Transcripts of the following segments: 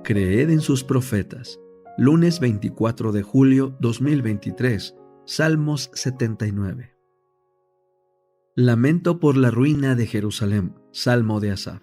Creed en sus profetas. Lunes 24 de julio 2023. Salmos 79. Lamento por la ruina de Jerusalén. Salmo de Asaf.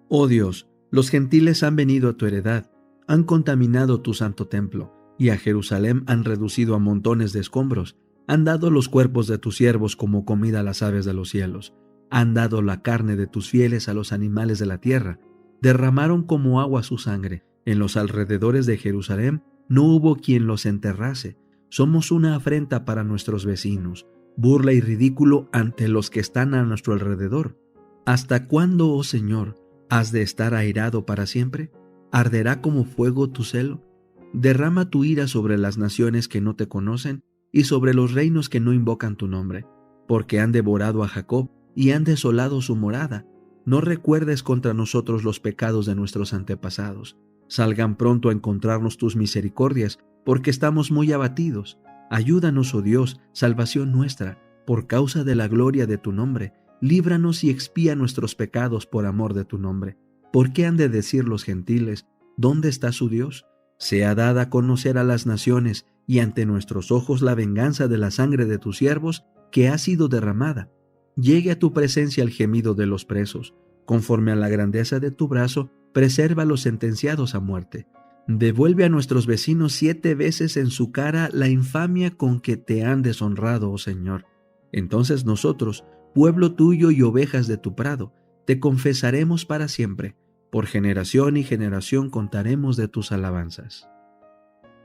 Oh Dios, los gentiles han venido a tu heredad, han contaminado tu santo templo, y a Jerusalén han reducido a montones de escombros. Han dado los cuerpos de tus siervos como comida a las aves de los cielos. Han dado la carne de tus fieles a los animales de la tierra. Derramaron como agua su sangre. En los alrededores de Jerusalén no hubo quien los enterrase. Somos una afrenta para nuestros vecinos, burla y ridículo ante los que están a nuestro alrededor. ¿Hasta cuándo, oh Señor, has de estar airado para siempre? ¿Arderá como fuego tu celo? Derrama tu ira sobre las naciones que no te conocen y sobre los reinos que no invocan tu nombre, porque han devorado a Jacob y han desolado su morada. No recuerdes contra nosotros los pecados de nuestros antepasados. Salgan pronto a encontrarnos tus misericordias, porque estamos muy abatidos. Ayúdanos, oh Dios, salvación nuestra, por causa de la gloria de tu nombre. Líbranos y expía nuestros pecados por amor de tu nombre. ¿Por qué han de decir los gentiles, ¿dónde está su Dios? Sea dada a conocer a las naciones, y ante nuestros ojos la venganza de la sangre de tus siervos, que ha sido derramada. Llegue a tu presencia el gemido de los presos. Conforme a la grandeza de tu brazo, preserva a los sentenciados a muerte. Devuelve a nuestros vecinos 7 veces en su cara la infamia con que te han deshonrado, oh Señor. Entonces nosotros, pueblo tuyo y ovejas de tu prado, te confesaremos para siempre. Por generación y generación contaremos de tus alabanzas.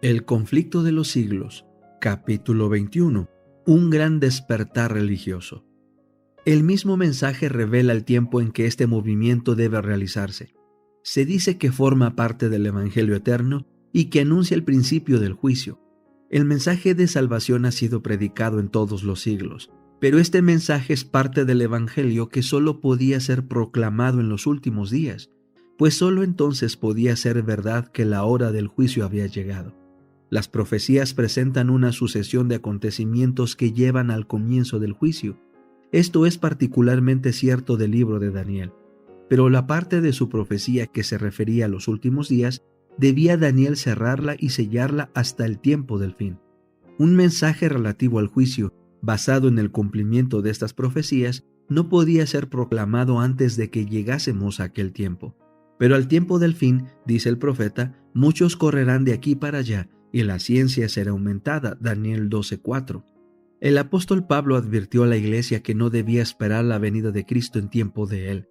El conflicto de los siglos, capítulo 21. Un gran despertar religioso. El mismo mensaje revela el tiempo en que este movimiento debe realizarse. Se dice que forma parte del Evangelio eterno y que anuncia el principio del juicio. El mensaje de salvación ha sido predicado en todos los siglos, pero este mensaje es parte del Evangelio que solo podía ser proclamado en los últimos días, pues solo entonces podía ser verdad que la hora del juicio había llegado. Las profecías presentan una sucesión de acontecimientos que llevan al comienzo del juicio. Esto es particularmente cierto del libro de Daniel, pero la parte de su profecía que se refería a los últimos días, debía Daniel cerrarla y sellarla hasta el tiempo del fin. Un mensaje relativo al juicio, basado en el cumplimiento de estas profecías, no podía ser proclamado antes de que llegásemos a aquel tiempo. Pero al tiempo del fin, dice el profeta, muchos correrán de aquí para allá, y la ciencia será aumentada. Daniel 12:4. El apóstol Pablo advirtió a la iglesia que no debía esperar la venida de Cristo en tiempo de él.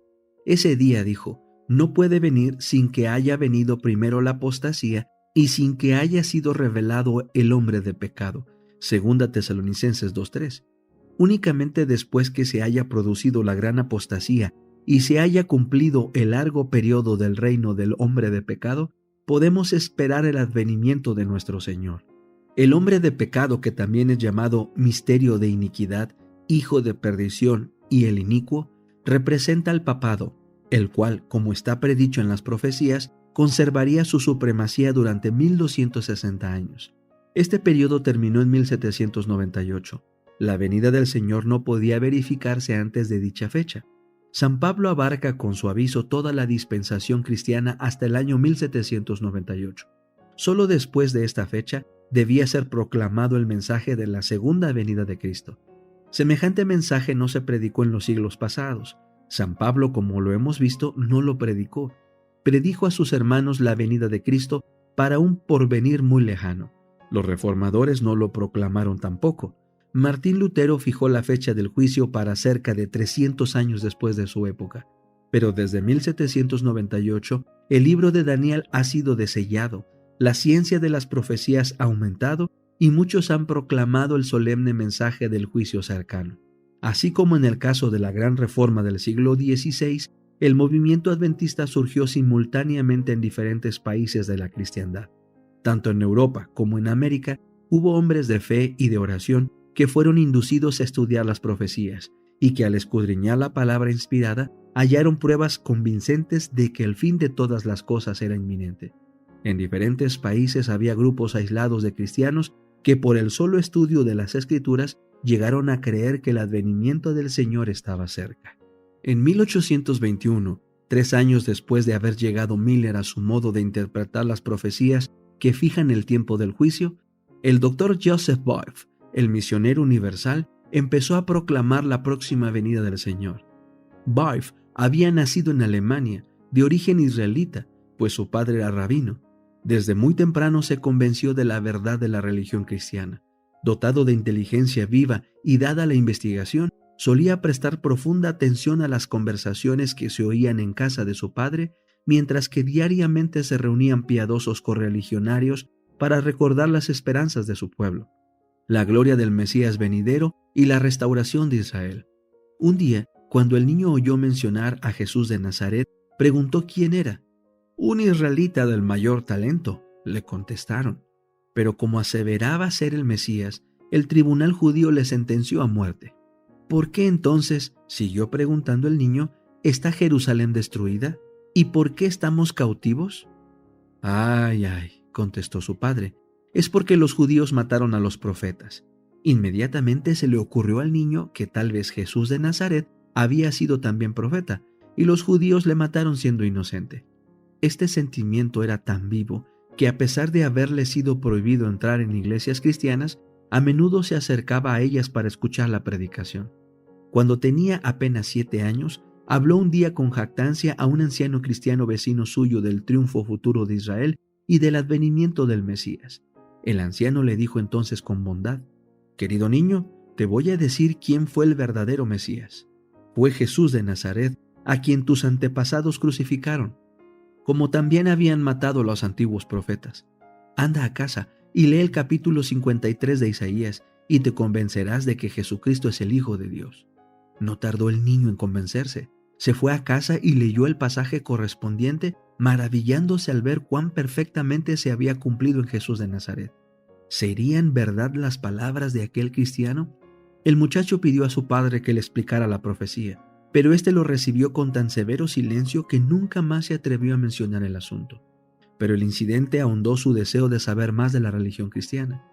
Ese día dijo, no puede venir sin que haya venido primero la apostasía y sin que haya sido revelado el hombre de pecado. 2 Tesalonicenses 2:3. Únicamente después que se haya producido la gran apostasía y se haya cumplido el largo periodo del reino del hombre de pecado, podemos esperar el advenimiento de nuestro Señor. El hombre de pecado, que también es llamado misterio de iniquidad, hijo de perdición y el inicuo, representa al papado, el cual, como está predicho en las profecías, conservaría su supremacía durante 1260 años. Este periodo terminó en 1798. La venida del Señor no podía verificarse antes de dicha fecha. San Pablo abarca con su aviso toda la dispensación cristiana hasta el año 1798. Solo después de esta fecha debía ser proclamado el mensaje de la segunda venida de Cristo. Semejante mensaje no se predicó en los siglos pasados. San Pablo, como lo hemos visto, no lo predicó. Predijo a sus hermanos la venida de Cristo para un porvenir muy lejano. Los reformadores no lo proclamaron tampoco. Martín Lutero fijó la fecha del juicio para cerca de 300 años después de su época. Pero desde 1798, el libro de Daniel ha sido desellado, la ciencia de las profecías ha aumentado y muchos han proclamado el solemne mensaje del juicio cercano. Así como en el caso de la Gran Reforma del siglo XVI, el movimiento adventista surgió simultáneamente en diferentes países de la cristiandad. Tanto en Europa como en América hubo hombres de fe y de oración que fueron inducidos a estudiar las profecías y que al escudriñar la palabra inspirada hallaron pruebas convincentes de que el fin de todas las cosas era inminente. En diferentes países había grupos aislados de cristianos que por el solo estudio de las Escrituras llegaron a creer que el advenimiento del Señor estaba cerca. En 1821, 3 años después de haber llegado Miller a su modo de interpretar las profecías que fijan el tiempo del juicio, el doctor Joseph Boeuf, el misionero universal, empezó a proclamar la próxima venida del Señor. Boeuf había nacido en Alemania, de origen israelita, pues su padre era rabino. Desde muy temprano se convenció de la verdad de la religión cristiana. Dotado de inteligencia viva y dada la investigación, solía prestar profunda atención a las conversaciones que se oían en casa de su padre, mientras que diariamente se reunían piadosos correligionarios para recordar las esperanzas de su pueblo, la gloria del Mesías venidero y la restauración de Israel. Un día, cuando el niño oyó mencionar a Jesús de Nazaret, preguntó quién era. «Un israelita del mayor talento», le contestaron. Pero como aseveraba ser el Mesías, el tribunal judío le sentenció a muerte. «¿Por qué entonces», siguió preguntando el niño, «está Jerusalén destruida? ¿Y por qué estamos cautivos?» «Ay, contestó su padre, «es porque los judíos mataron a los profetas». Inmediatamente se le ocurrió al niño que tal vez Jesús de Nazaret había sido también profeta, y los judíos le mataron siendo inocente. Este sentimiento era tan vivo que, a pesar de haberle sido prohibido entrar en iglesias cristianas, a menudo se acercaba a ellas para escuchar la predicación. Cuando tenía apenas 7 años, habló un día con jactancia a un anciano cristiano vecino suyo del triunfo futuro de Israel y del advenimiento del Mesías. El anciano le dijo entonces con bondad: «Querido niño, te voy a decir quién fue el verdadero Mesías. Fue Jesús de Nazaret, a quien tus antepasados crucificaron, como también habían matado a los antiguos profetas. Anda a casa y lee el capítulo 53 de Isaías y te convencerás de que Jesucristo es el Hijo de Dios». No tardó el niño en convencerse. Se fue a casa y leyó el pasaje correspondiente, maravillándose al ver cuán perfectamente se había cumplido en Jesús de Nazaret. ¿Serían verdad las palabras de aquel cristiano? El muchacho pidió a su padre que le explicara la profecía, pero éste lo recibió con tan severo silencio que nunca más se atrevió a mencionar el asunto. Pero el incidente ahondó su deseo de saber más de la religión cristiana.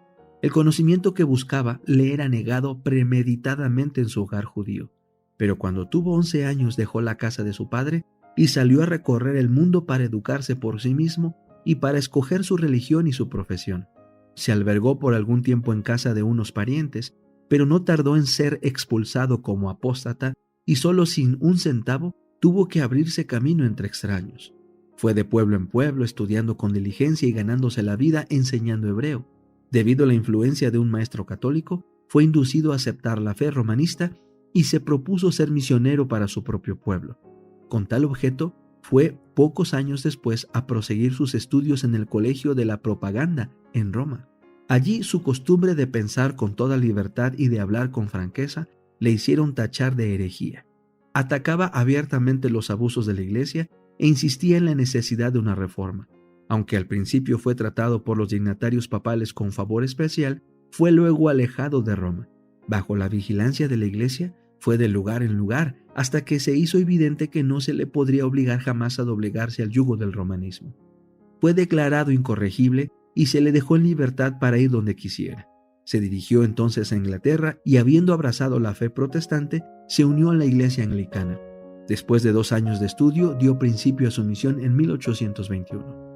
El conocimiento que buscaba le era negado premeditadamente en su hogar judío, pero cuando tuvo 11 años dejó la casa de su padre y salió a recorrer el mundo para educarse por sí mismo y para escoger su religión y su profesión. Se albergó por algún tiempo en casa de unos parientes, pero no tardó en ser expulsado como apóstata y solo sin un centavo tuvo que abrirse camino entre extraños. Fue de pueblo en pueblo estudiando con diligencia y ganándose la vida enseñando hebreo. Debido a la influencia de un maestro católico, fue inducido a aceptar la fe romanista y se propuso ser misionero para su propio pueblo. Con tal objeto, fue pocos años después a proseguir sus estudios en el Colegio de la Propaganda en Roma. Allí su costumbre de pensar con toda libertad y de hablar con franqueza le hicieron tachar de herejía. Atacaba abiertamente los abusos de la Iglesia e insistía en la necesidad de una reforma. Aunque al principio fue tratado por los dignatarios papales con favor especial, fue luego alejado de Roma. Bajo la vigilancia de la Iglesia, fue de lugar en lugar hasta que se hizo evidente que no se le podría obligar jamás a doblegarse al yugo del romanismo. Fue declarado incorregible y se le dejó en libertad para ir donde quisiera. Se dirigió entonces a Inglaterra y, habiendo abrazado la fe protestante, se unió a la Iglesia anglicana. Después de 2 años de estudio, dio principio a su misión en 1821.